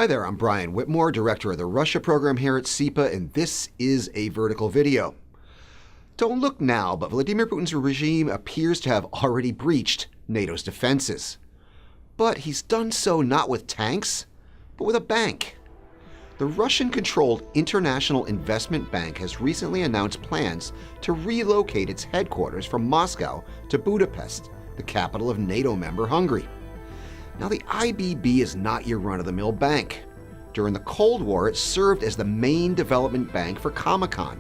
Hi there, I'm Brian Whitmore, Director of the Russia program here at CEPA, and this is a vertical video. Don't look now, but Vladimir Putin's regime appears to have already breached NATO's defenses. But he's done so not with tanks, but with a bank. The Russian-controlled International Investment Bank has recently announced plans to relocate its headquarters from Moscow to Budapest, the capital of NATO member Hungary. Now, the IBB is not your run-of-the-mill bank. During the Cold War, it served as the main development bank for Comecon.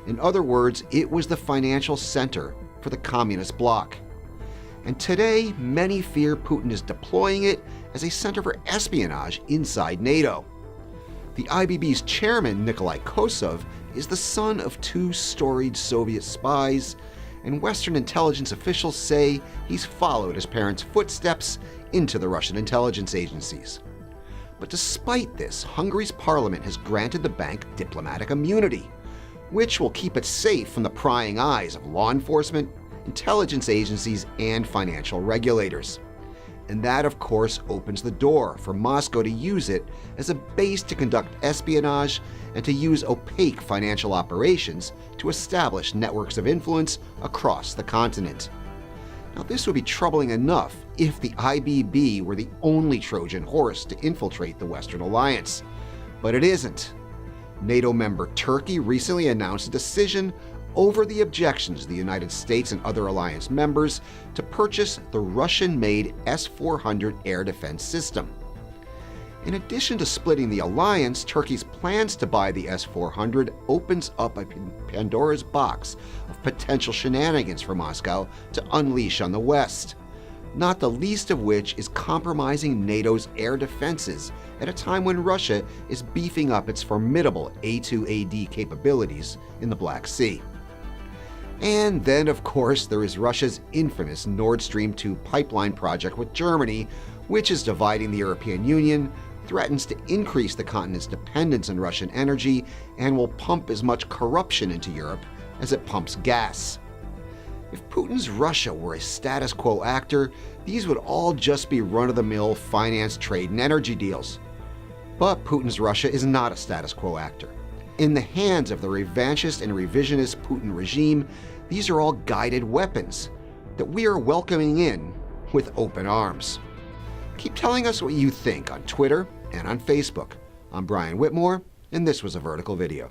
In other words, it was the financial center for the communist bloc. And today, many fear Putin is deploying it as a center for espionage inside NATO. The IBB's chairman, Nikolai Kosov, is the son of two storied Soviet spies, and Western intelligence officials say he's followed his parents' footsteps into the Russian intelligence agencies. But despite this, Hungary's parliament has granted the bank diplomatic immunity, which will keep it safe from the prying eyes of law enforcement, intelligence agencies, and financial regulators. And that, of course, opens the door for Moscow to use it as a base to conduct espionage and to use opaque financial operations to establish networks of influence across the continent. Now, this would be troubling enough if the IBB were the only Trojan horse to infiltrate the Western alliance. But it isn't. NATO member Turkey recently announced a decision over the objections of the United States and other alliance members to purchase the Russian-made S-400 air defense system. In addition to splitting the alliance, Turkey's plans to buy the S-400 opens up a Pandora's box of potential shenanigans for Moscow to unleash on the West, not the least of which is compromising NATO's air defenses at a time when Russia is beefing up its formidable A2AD capabilities in the Black Sea. And then, of course, there is Russia's infamous Nord Stream 2 pipeline project with Germany, which is dividing the European Union, threatens to increase the continent's dependence on Russian energy, and will pump as much corruption into Europe as it pumps gas. If Putin's Russia were a status quo actor, these would all just be run-of-the-mill finance, trade, and energy deals. But Putin's Russia is not a status quo actor. In the hands of the revanchist and revisionist Putin regime, these are all guided weapons that we are welcoming in with open arms. Keep telling us what you think on Twitter and on Facebook. I'm Brian Whitmore, and this was a vertical video.